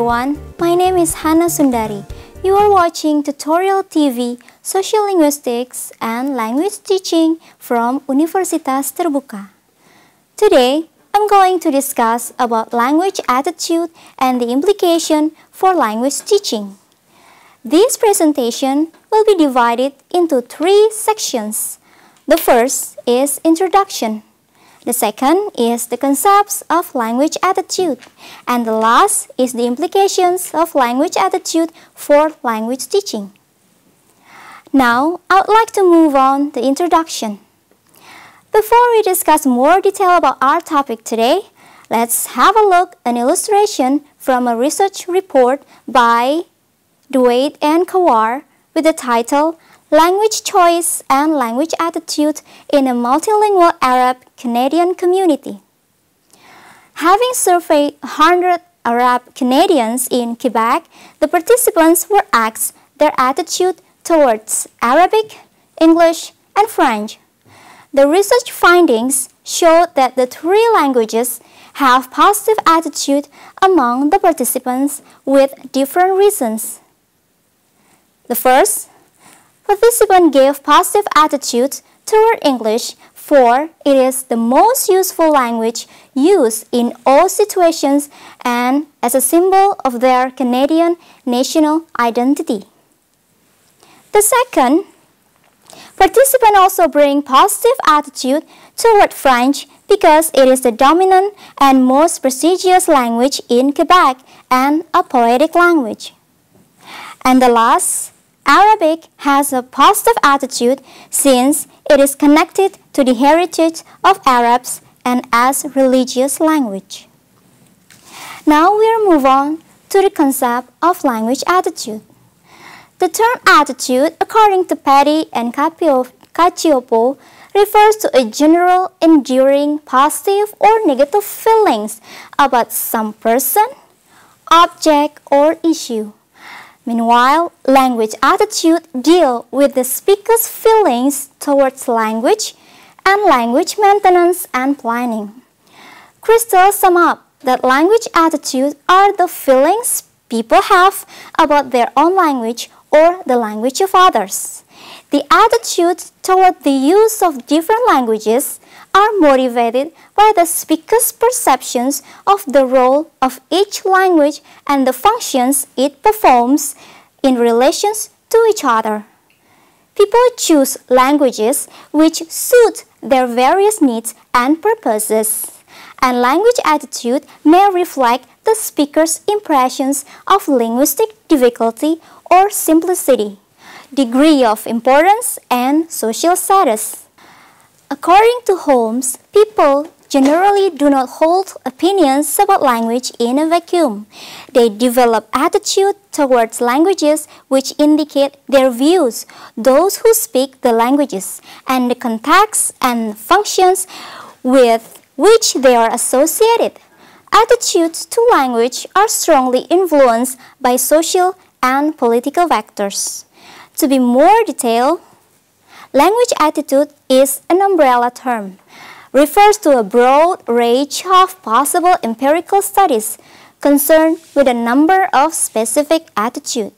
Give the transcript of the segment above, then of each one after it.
everyone, my name is Hana Sundari. You are watching Tutorial TV, Sociolinguistics and Language Teaching from Universitas Terbuka. Today, I'm going to discuss about language attitude and the implication for language teaching. This presentation will be divided into 3 sections. The first is introduction. The second is the concepts of language attitude. And the last is the implications of language attitude for language teaching. Now, I would like to move on to introduction. Before we discuss more detail about our topic today, let's have a look at an illustration from a research report by Dwight and Kawar with the title Language Choice and Language Attitude in a Multilingual Arab-Canadian Community. Having surveyed 100 Arab Canadians in Quebec, the participants were asked their attitude towards Arabic, English, and French. The research findings showed that the 3 languages have positive attitude among the participants with different reasons. The first, participant gave positive attitude toward English for it is the most useful language used in all situations and as a symbol of their Canadian national identity. The second, participants also bring positive attitude toward French because it is the dominant and most prestigious language in Quebec and a poetic language. And the last, Arabic has a positive attitude since it is connected to the heritage of Arabs and as religious language. Now we'll move on to the concept of language attitude. The term attitude, according to Petty and Cacioppo, refers to a general, enduring, positive or negative feelings about some person, object, or issue. Meanwhile, language attitude deals with the speaker's feelings towards language and language maintenance and planning. Crystal sums up that language attitude are the feelings people have about their own language or the language of others. The attitude toward the use of different languages are motivated by the speaker's perceptions of the role of each language and the functions it performs in relations to each other. People choose languages which suit their various needs and purposes, and language attitude may reflect the speaker's impressions of linguistic difficulty or simplicity, degree of importance, and social status. According to Holmes, people generally do not hold opinions about language in a vacuum. They develop attitude towards languages which indicate their views, those who speak the languages, and the contexts and functions with which they are associated. Attitudes to language are strongly influenced by social and political factors. To be more detailed, language attitude is an umbrella term, refers to a broad range of possible empirical studies concerned with a number of specific attitudes.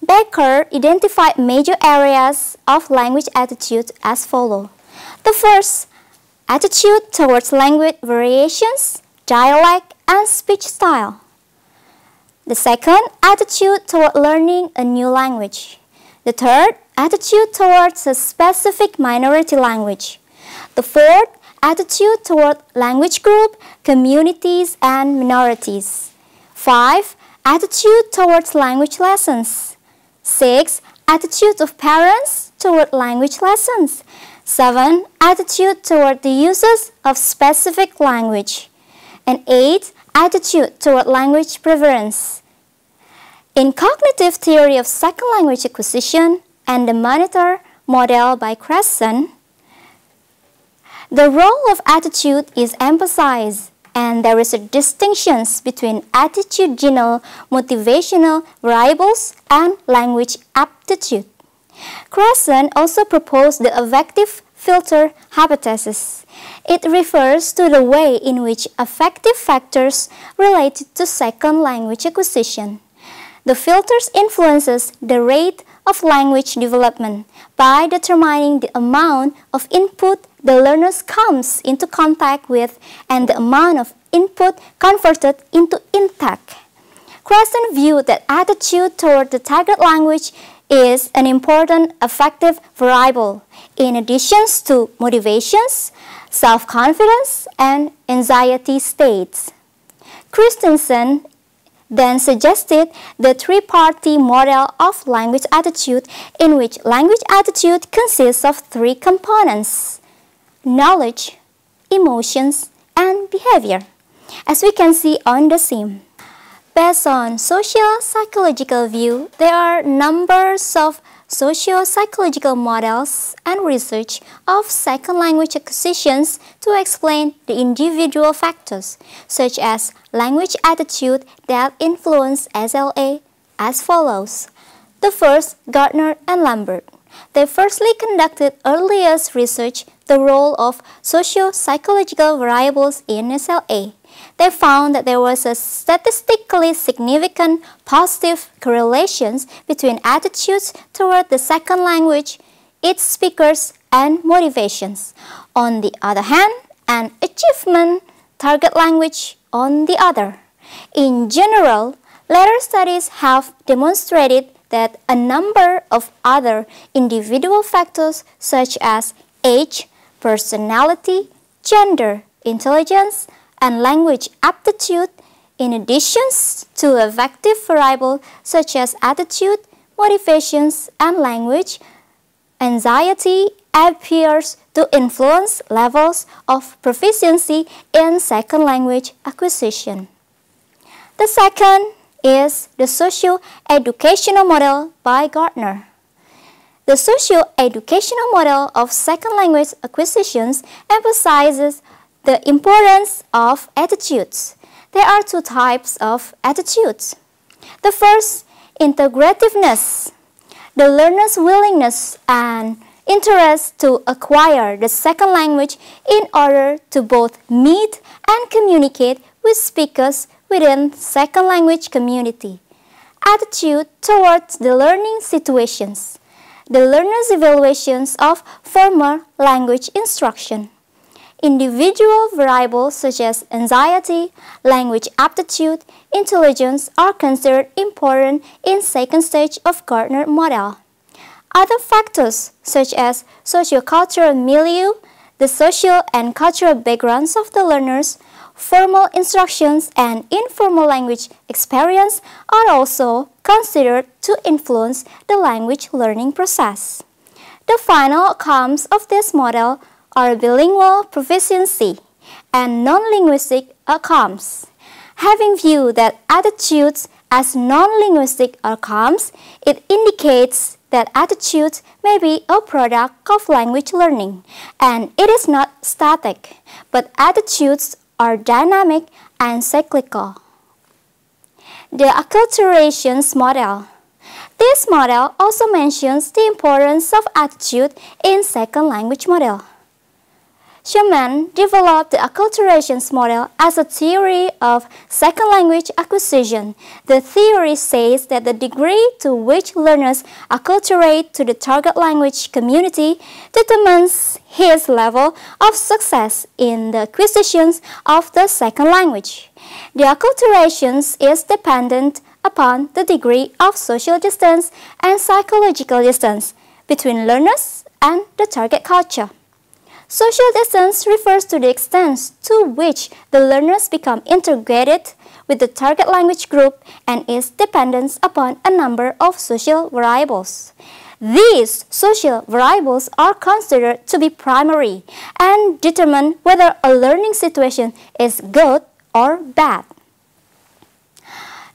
Becker identified major areas of language attitude as follows. The first, attitude towards language variations, dialect, and speech style. The second, attitude toward learning a new language. The third, attitude towards a specific minority language. The fourth, attitude toward language group, communities, and minorities. 5. Attitude towards language lessons. 6. Attitude of parents toward language lessons. 7. Attitude toward the uses of specific language. And 8. Attitude toward language preference. In cognitive theory of second language acquisition and the Materi model by Cresson, the role of attitude is emphasized, and there is a distinction between attitudinal motivational variables and language aptitude. Cresson also proposed the affective filter hypothesis. It refers to the way in which affective factors relate to second language acquisition. The filters influences the rate of language development by determining the amount of input the learners comes into contact with and the amount of input converted into intake. Kristen viewed that attitude toward the target language is an important affective variable, in addition to motivations, self-confidence, and anxiety states. Christensen then suggested the three-party model of language attitude, in which language attitude consists of three components: knowledge, emotions, and behavior, as we can see on the scene. Based on socio-psychological view, there are numbers of socio-psychological models and research of second language acquisitions to explain the individual factors, such as language attitude that influence SLA, as follows. The first, Gartner and Lambert. They firstly conducted earliest research the role of socio-psychological variables in SLA. They found that there was a statistically significant positive correlations between attitudes toward the second language, its speakers, and motivations on the other hand, and achievement target language on the other. In general, later studies have demonstrated that a number of other individual factors such as age, personality, gender, intelligence, and language aptitude, in addition to affective variables such as attitude, motivations, and language, anxiety appears to influence levels of proficiency in second language acquisition. The second is the socio-educational model by Gartner. The socio-educational model of second language acquisitions emphasizes the importance of attitudes. There are two types of attitudes. The first, integrativeness, the learner's willingness and interest to acquire the second language in order to both meet and communicate with speakers within second language community. Attitude towards the learning situations, the learner's evaluations of formal language instruction. Individual variables such as anxiety, language aptitude, intelligence are considered important in second stage of Gartner model. Other factors such as sociocultural milieu, the social and cultural backgrounds of the learners, formal instructions, and informal language experience are also considered to influence the language learning process. The final outcomes of this model are bilingual proficiency and non-linguistic outcomes. Having viewed that attitudes as non-linguistic outcomes, it indicates that attitudes may be a product of language learning, and it is not static, but attitudes are dynamic and cyclical. The Acculturation Model. This model also mentions the importance of attitude in second language model. Schumann developed the Acculturation Model as a theory of second language acquisition. The theory says that the degree to which learners acculturate to the target language community determines his level of success in the acquisition of the second language. The acculturation is dependent upon the degree of social distance and psychological distance between learners and the target culture. Social distance refers to the extent to which the learners become integrated with the target language group and is dependent upon a number of social variables. These social variables are considered to be primary and determine whether a learning situation is good or bad.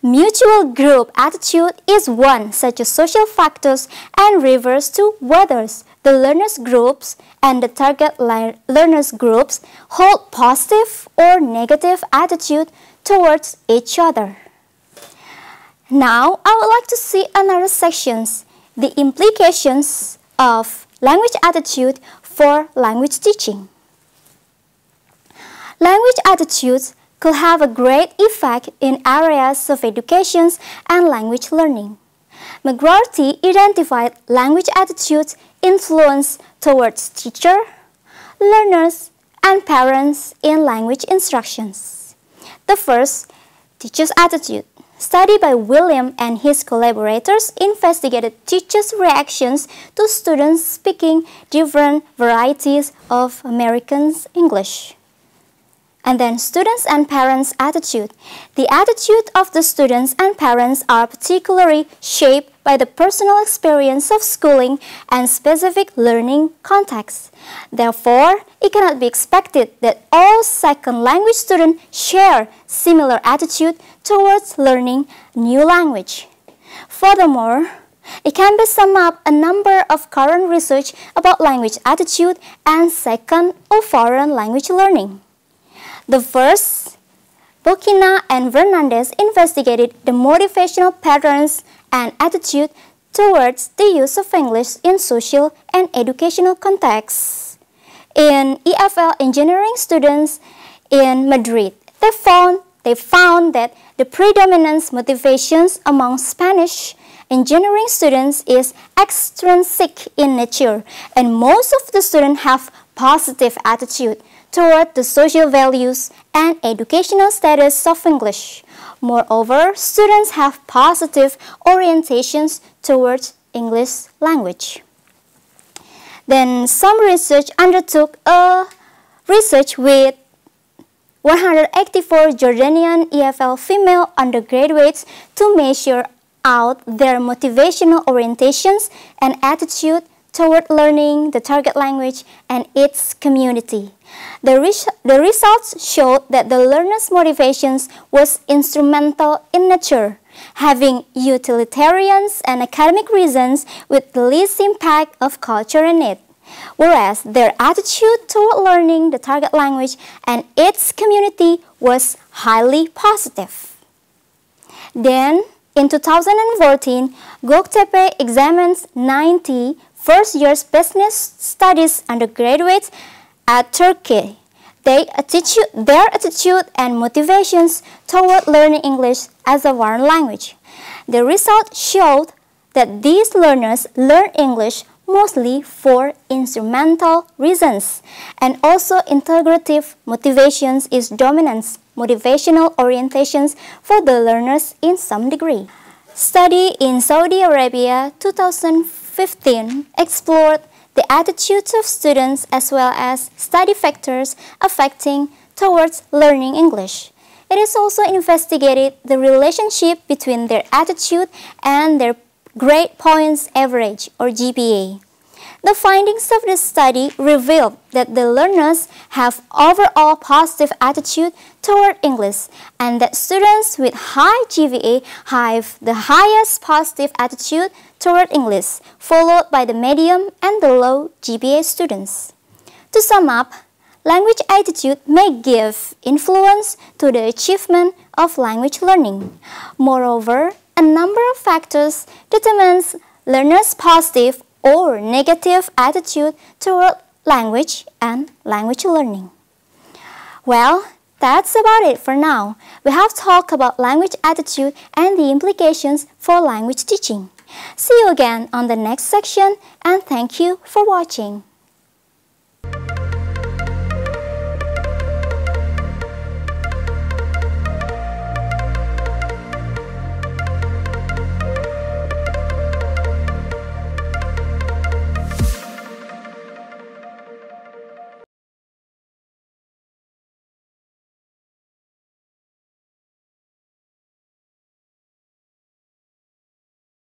Mutual group attitude is one such as social factors and refers to whether the learners groups and the target learners groups hold positive or negative attitude towards each other. Now, I would like to see another sections, the implications of language attitude for language teaching. Language attitudes could have a great effect in areas of education and language learning. McGrorty identified language attitudes influence towards teacher, learners, and parents in language instructions. The first, teacher's attitude. Study by William and his collaborators investigated teachers' reactions to students speaking different varieties of American English. And then students and parents' attitude. The attitude of the students and parents are particularly shaped by the personal experience of schooling and specific learning contexts. Therefore, it cannot be expected that all second language students share similar attitude towards learning new language. Furthermore, it can be summed up a number of current research about language attitude and second or foreign language learning. The first, Bokina and Fernandez investigated the motivational patterns and attitude towards the use of English in social and educational contexts. In EFL engineering students in Madrid, they found that the predominant motivations among Spanish engineering students is extrinsic in nature, and most of the students have positive attitude toward the social values and educational status of English. Moreover, students have positive orientations towards English language. Then some research undertook a research with 184 Jordanian EFL female undergraduates to measure out their motivational orientations and attitude toward learning the target language and its community. The results showed that the learners' motivations was instrumental in nature, having utilitarian and academic reasons with the least impact of culture in it, whereas their attitude toward learning the target language and its community was highly positive. Then, in 2014, Göktepe examines 90 first-year business studies undergraduates at Turkey. Their attitude and motivations toward learning English as a foreign language. The result showed that these learners learn English mostly for instrumental reasons, and also integrative motivations is dominant motivational orientations for the learners in some degree. Study in Saudi Arabia 2015 explored the attitudes of students as well as study factors affecting towards learning English. It is also investigated the relationship between their attitude and their grade points average or GPA. The findings of the study revealed that the learners have overall positive attitude toward English, and that students with high GPA have the highest positive attitude toward English, followed by the medium and the low GPA students. To sum up, language attitude may give influence to the achievement of language learning. Moreover, a number of factors determines learners' positive or negative attitude toward language and language learning. Well, that's about it for now. We have talked about language attitude and the implications for language teaching. See you again on the next section, and thank you for watching.